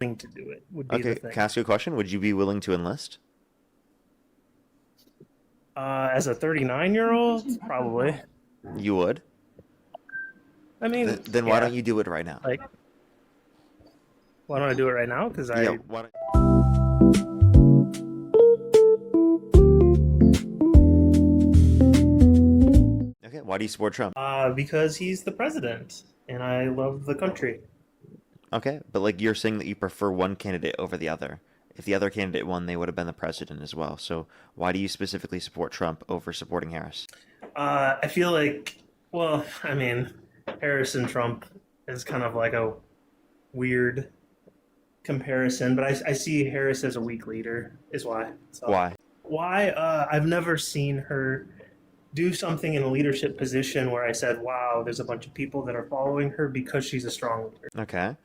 willing to do it would be Okay, the thing. can I ask you a question? Would you be willing to enlist? As a 39-year-old, probably. You would? I mean, Then why yeah. don't you do it right now? Like, why don't I do it right now? Because Yeah, I why don't... Okay, why do you support Trump? because he's the president, and I love the country. Okay, but like you're saying that you prefer one candidate over the other. If the other candidate won, they would have been the president as well. So why do you specifically support Trump over supporting Harris? I feel like, well, I mean, Harris and Trump is kind of like a weird comparison, but I see Harris as a weak leader, is why. So Why? why? I've never seen her do something in a leadership position where I said, "Wow, there's a bunch of people that are following her because she's a strong leader." Okay.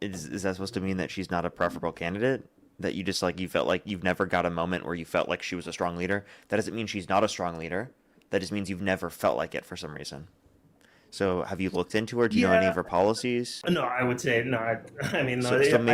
Is that supposed to mean that she's not a preferable candidate? That you just like you felt like you've never got a moment where you felt like she was a strong leader? That doesn't mean she's not a strong leader. That just means you've never felt like it for some reason. So have you looked into her? Do you know any of Yeah, her policies? no, I would say no. I mean, no, So I don't.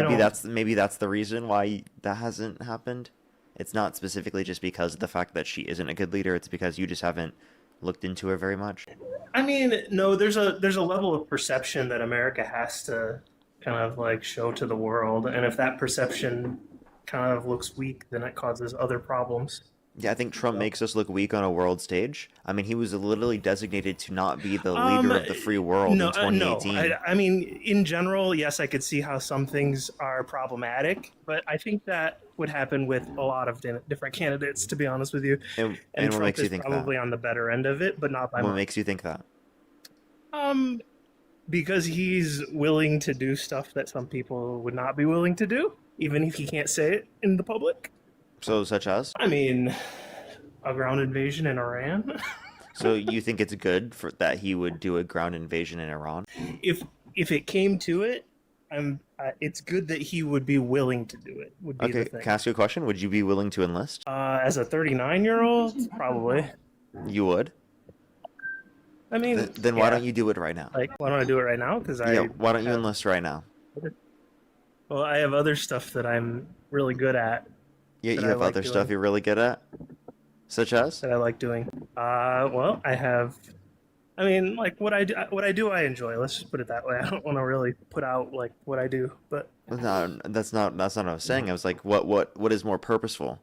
maybe that's the reason why that hasn't happened. It's not specifically just because of the fact that she isn't a good leader. It's because you just haven't looked into her very much. I mean, no. There's a level of perception that America has to kind of like show to the world, and if that perception kind of looks weak, then it causes other problems. Yeah, I think Trump So, makes us look weak on a world stage. I mean, he was literally designated to not be the um, leader of the free world in no. 2018. I mean, in general, yes, I could see how some things are problematic, but I think that would happen with a lot of different candidates, to be honest with you. And And what Trump makes you is think that? probably on the better end of it, but not by What much. makes you think that? Um, because he's willing to do stuff that some people would not be willing to do, even if he can't say it in the public. So, such as? I mean, a ground invasion in Iran. So you think it's good for that he would do a ground invasion in Iran? if if it came to it, it's good that he would be willing to do it. Would be the Okay, thing. can I ask you a question? Would you be willing to enlist? As a 39-year-old, probably. You would? I mean, Then why yeah. don't you do it right now? Like, why don't I do it right now? Because Yeah, I why don't you have, enlist right now? well, I have other stuff that I'm really good at Yeah, that you I have like other stuff doing. you're really good at, such as? That I like doing. Well, I have. I mean, like I enjoy. Let's just put it that way. I don't want to really put out like what I do, but No, that's not what I was saying. I was like, what is more purposeful?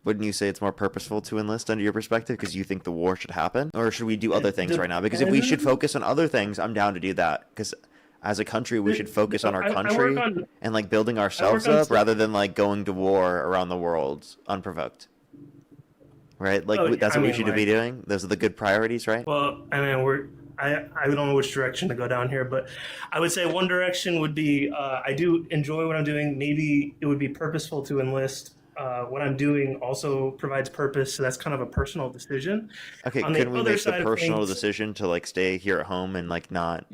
Wouldn't you say it's more purposeful to enlist under your perspective because you think the war should happen? Or should we do other it things right now? Because if we should depends. focus on other things, I'm down to do that. Because as a country, we should focus on our I work country on and like building I work ourselves on up stuff. rather than like going to war around the world unprovoked. Right? Like Oh, that's I what we mean, should be like, doing. Those are the good priorities, right? well, I mean, I don't know which direction to go down here, but I would say one direction would be I do enjoy what I'm doing. Maybe it would be purposeful to enlist. What I'm doing also provides purpose, so that's kind of a personal decision. Okay, On the couldn't we other make the side of personal things, decision to like stay here at home and like not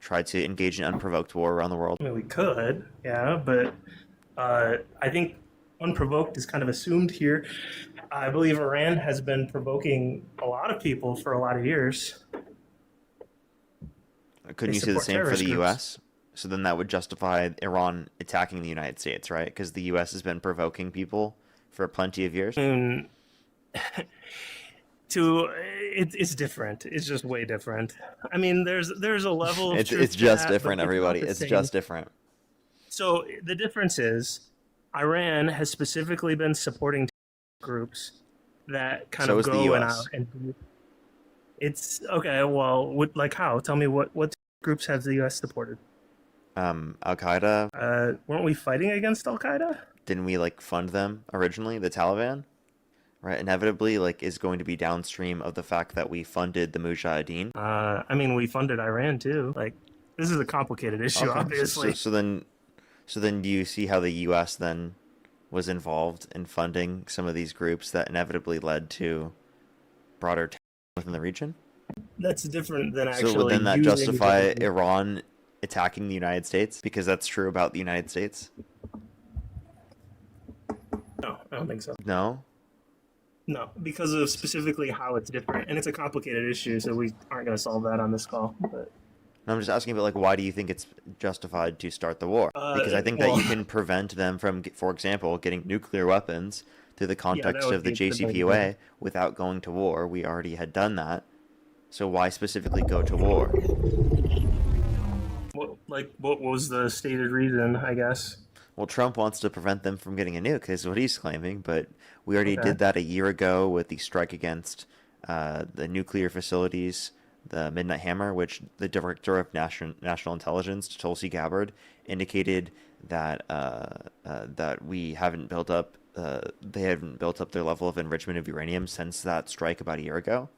try to engage in unprovoked war around the world? I mean, we could, yeah, but I think unprovoked is kind of assumed here. I believe Iran has been provoking a lot of people for a lot of years. They Couldn't you say the support same for terrorist the groups. U.S.? So then that would justify Iran attacking the United States, right? Because the U.S. has been provoking people for plenty of years. And to it's different. It's just way different. I mean, there's a level of It's truth to just that, but different, it's not everybody. the It's same. just different. So the difference is Iran has specifically been supporting groups that kind So of is the go and out U.S. and it's okay. Well, like how? Tell me what groups has the U.S. supported? Al Qaeda, Weren't we fighting against Al Qaeda? didn't we like fund them originally? The Taliban, right? Inevitably, like is going to be downstream of the fact that we funded the Mujahideen. I mean, we funded Iran too. Like, this is a complicated issue, Okay, obviously. so then do you see how the U.S. then was involved in funding some of these groups that inevitably led to broader terrorism within the region? That's different than So would actually then that using justify the. Iran attacking the United States? Because that's true about the United States? No, I don't think so. No? No, because of specifically how it's different, and it's a complicated issue, so we aren't going to solve that on this call. But I'm just asking, but like, why do you think it's justified to start the war? Because I think that Well, you can prevent them from, for example, getting nuclear weapons through the yeah, that context would of the be the main thing. JCPOA without going to war. We already had done that. So why specifically go to war? What was the stated reason? I guess. Well, Trump wants to prevent them from getting a nuke, is what he's claiming, but we already Okay. did that a year ago with the strike against the nuclear facilities, the Midnight Hammer, which the Director of National Intelligence, Tulsi Gabbard, indicated that that we haven't built up, they haven't built up their level of enrichment of uranium since that strike about a year ago.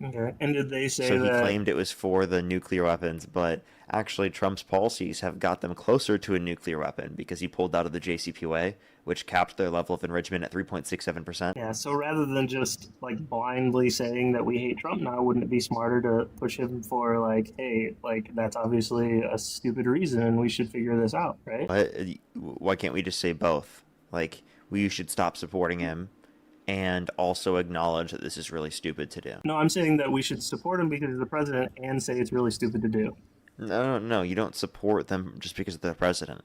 Okay. And did they say So he that? claimed it was for the nuclear weapons, but actually Trump's policies have got them closer to a nuclear weapon because he pulled out of the JCPOA, which capped their level of enrichment at 3.67%. Yeah. So rather than just like blindly saying that we hate Trump now, wouldn't it be smarter to push him for like, hey, like that's obviously a stupid reason, and we should figure this out, right? Why can't we just say both? Like, we should stop supporting him and also acknowledge that this is really stupid to do. No, I'm saying that we should support him because he's the president, and say it's really stupid to do. No, you don't support them just because they're the president.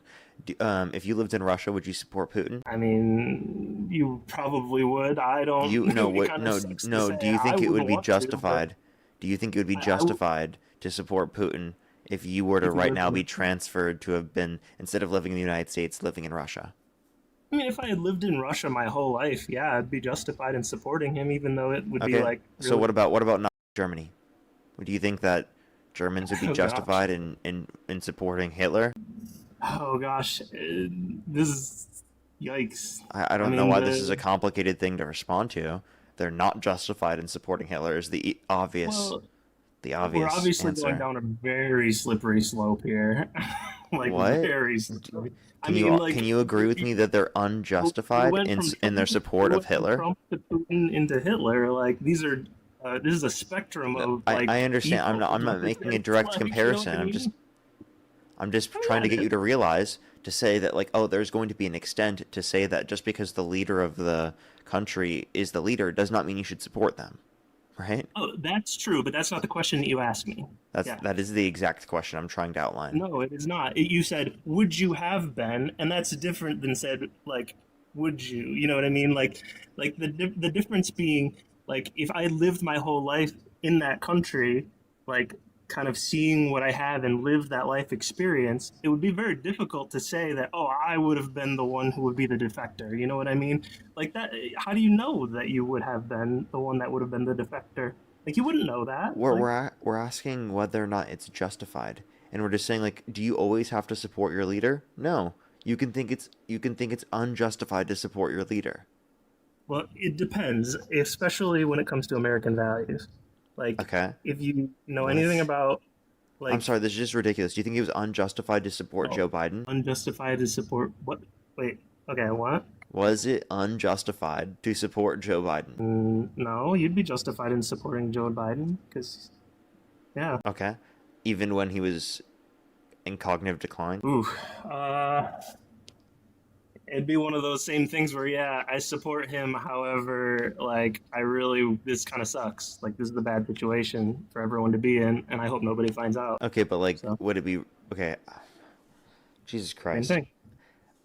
If you lived in Russia, would you support Putin? I mean, you probably would. I don't. You It no would be what kind of no sucks to no. say. Do you I think it would wouldn't be want to, but justified? Do you think it would be I would justified to support Putin if you were to if he right lived now in. be transferred to have been, instead of living in the United States, living in Russia? I mean, if I had lived in Russia my whole life, yeah, I'd be justified in supporting him, even though it would be Okay, like so really. what about not Germany? Do you think that Germans would be Oh gosh. justified in supporting Hitler? Oh gosh. This is yikes. I I don't know mean, why this is a complicated thing to respond to. They're not justified in supporting Hitler is well, the we're obvious obviously going answer. down a very slippery slope here. Like What? very slippery. I mean, Can like you agree with you, me that they're we unjustified went from in Trump. their support We of went from Hitler? Trump to Putin into Hitler. Like these are. This is a spectrum No, of like I understand. evil. I'm not making a direct Like, you know what I comparison. mean? I'm just Come trying to get on. you to realize, to say that, like, oh, there's going to be an extent to say that just because the leader of the country is the leader does not mean you should support them, right? Oh, that's true, but that's not the question that you asked me. Yeah. That is the exact question I'm trying to outline. No, it is not. You said, "Would you have been?" And that's different than said, like, "Would you?" You know what I mean? Like the difference being, like, if I lived my whole life in that country, like, kind of seeing what I have and live that life experience, it would be very difficult to say that, "Oh, I would have been the one who would be the defector." You know what I mean? Like that. How do you know that you would have been the one that would have been the defector? Like, you wouldn't know that. Like, We're asking whether or not it's justified, and we're just saying, like, do you always have to support your leader? No. You can think it's unjustified to support your leader. well, it depends, especially when it comes to American values. Like, Okay. if you know anything What? about, I'm like, sorry, this is just ridiculous. Do you think it was unjustified to support oh, Joe Biden? unjustified to support what? Wait, okay, what? Was it unjustified to support Joe Biden? No, you'd be justified in supporting Joe Biden because, yeah. Okay. Even when he was in cognitive decline? Ooh, uh, it'd be one of those same things where, yeah, I support him. However, like, this kind of sucks. Like, this is the bad situation for everyone to be in, and I hope nobody finds out. Okay, but like, So, would it be okay? Jesus same Christ. thing.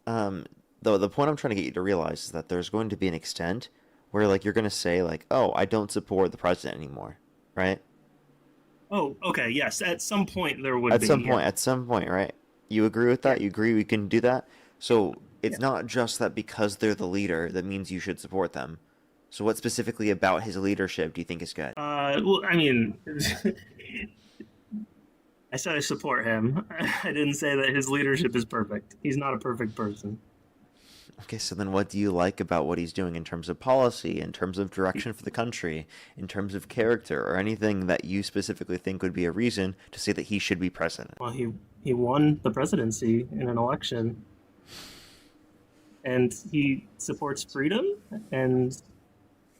Um, the point I'm trying to get you to realize is that there's going to be an extent where, like, you're going to say, like, oh, I don't support the president anymore, right? Oh, okay, yes. At some point there would be, yeah. At some point, right? You agree with Yeah. that? You agree we can do that? So Yeah. it's not just that because they're the leader that means you should support them. So what specifically about his leadership do you think is good? Well, I mean, I said I support him. I didn't say that his leadership is perfect. He's not a perfect person. Okay, so then what do you like about what he's doing in terms of policy, in terms of direction for the country, in terms of character, or anything that you specifically think would be a reason to say that he should be president? Well, he won the presidency in an election, and he supports freedom and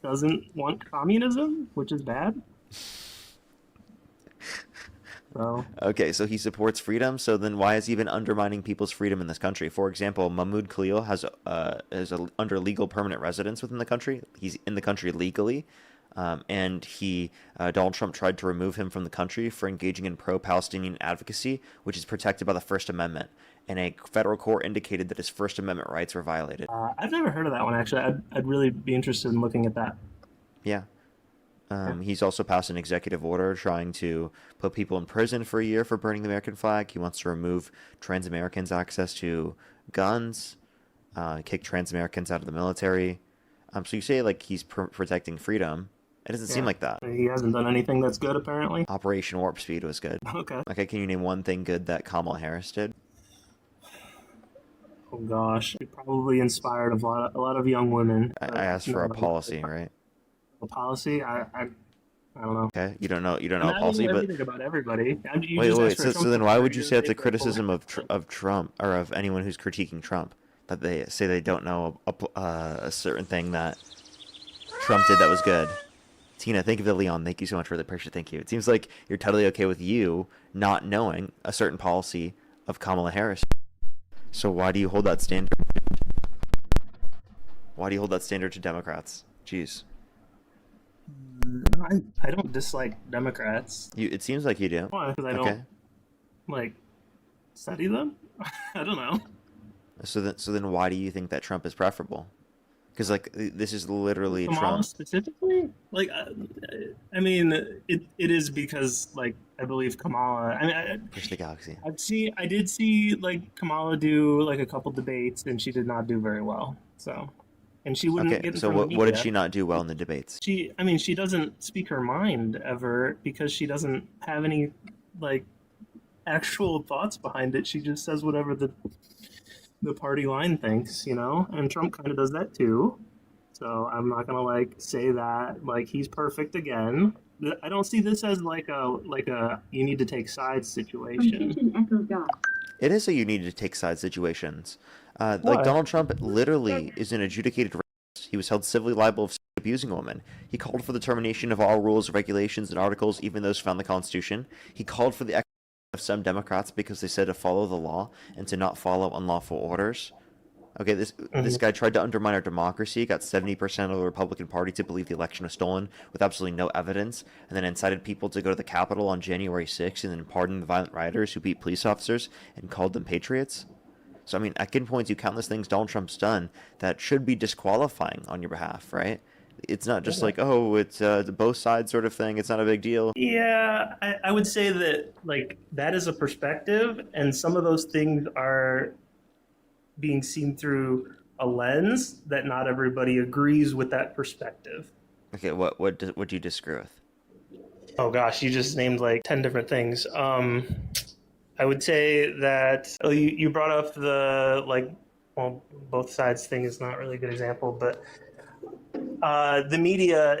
doesn't want communism, which is bad. So, Okay, so he supports freedom, so then why has he been undermining people's freedom in this country? For example, Mahmoud Khalil has under legal permanent residence within the country. He's in the country legally. And Donald Trump tried to remove him from the country for engaging in pro-Palestinian advocacy, which is protected by the First Amendment. And a federal court indicated that his First Amendment rights were violated. I've never heard of that one, actually. I'd really be interested in looking at that. Yeah. Yeah. He's also passed an executive order trying to put people in prison for a year for burning the American flag. He wants to remove trans Americans' access to guns, kick trans Americans out of the military. So you say like he's protecting freedom. It doesn't seem Yeah. like that. He hasn't done anything that's good, apparently. Operation Warp Speed was good. Okay. Okay, can you name one thing good that Kamala Harris did? Oh gosh, it probably inspired a lot of young women. I asked for a policy, right? A policy? I don't know. Okay, you don't know I policy, know but everything about everybody. You wait, just wait. asked for a So Trump then why would supporter, you you're say that's gonna a say criticism of Trump or of anyone who's critiquing Trump that they say they don't know a certain thing that Trump did that was good? Tina, thank you for the Leon. Thank you so much for the picture. Thank you. It seems like you're totally okay with you not knowing a certain policy of Kamala Harris. So why do you hold that standard? Why do you hold that standard to Democrats? Jeez. I don't dislike Democrats. It seems like you do. Why? Because I Okay. don't like study them. I don't know. So then why do you think that Trump is preferable? Because like this is literally Kamala Trump. specifically, like, I mean, it is because like I believe Kamala. I mean, Push the galaxy. I did see like Kamala do like a couple debates, and she did not do very well. So, and she wouldn't Okay, get in so front of what did media. she not do well in the debates? I mean, she doesn't speak her mind ever because she doesn't have any like actual thoughts behind it. She just says whatever the party line thinks, you know. And Trump kind of does that too. So I'm not gonna like say that like he's perfect again. I don't see this as like a you need to take sides situation. It is a you need to take side situations. Like Why? Donald Trump literally is an adjudicated rapist. He was held civilly liable of abusing a woman. He called for the termination of all rules, regulations, and articles, even those found in the Constitution. He called for the execution of some Democrats because they said to follow the law and to not follow unlawful orders. Okay, this guy tried to undermine our democracy, got 70% of the Republican Party to believe the election was stolen with absolutely no evidence, and then incited people to go to the Capitol on January 6th and then pardoned the violent rioters who beat police officers and called them patriots. So, I mean, I can point to countless things Donald Trump's done that should be disqualifying on your behalf, right? It's not just like, oh, it's the both sides sort of thing. It's not a big deal. Yeah, I would say that like that is a perspective, and some of those things are being seen through a lens that not everybody agrees with that perspective. Okay, what do you disagree with? Oh gosh, you just named like 10 different things. I would say that you brought up the like, well, both sides thing is not really a good example, but the media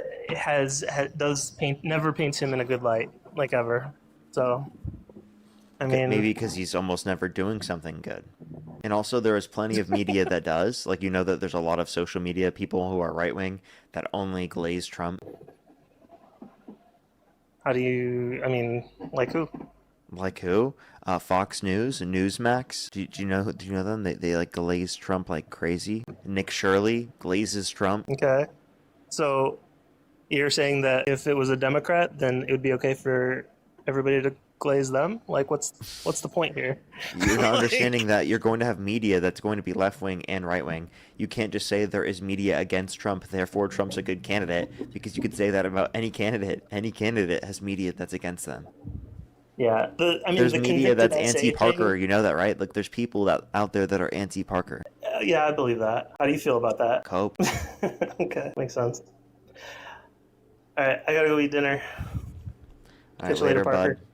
never paints him in a good light, like ever. So, I mean, Maybe because he's almost never doing something good. And also there is plenty of media that does. Like, you know that there's a lot of social media people who are right-wing that only glaze Trump. how do you? I mean, like who? Like who? Fox News and Newsmax. Do you know them? They like glaze Trump like crazy. Nick Shirley glazes Trump. Okay, so you're saying that if it was a Democrat, then it would be okay for everybody to glaze them? Like, what's the point here? You're not understanding that you're going to have media that's going to be left-wing and right-wing. You can't just say there is media against Trump, therefore Trump's a good candidate, because you could say that about any candidate. Any candidate has media that's against them. Yeah, I mean, There's the media convicted that's essay anti-Parker, thing- you know that, right? Like, there's people out there that are anti-Parker. Yeah, I believe that. How do you feel about that? Cope. Okay, makes sense. All right, I gotta go eat dinner. All right, Catch you later, later, Parker. bud.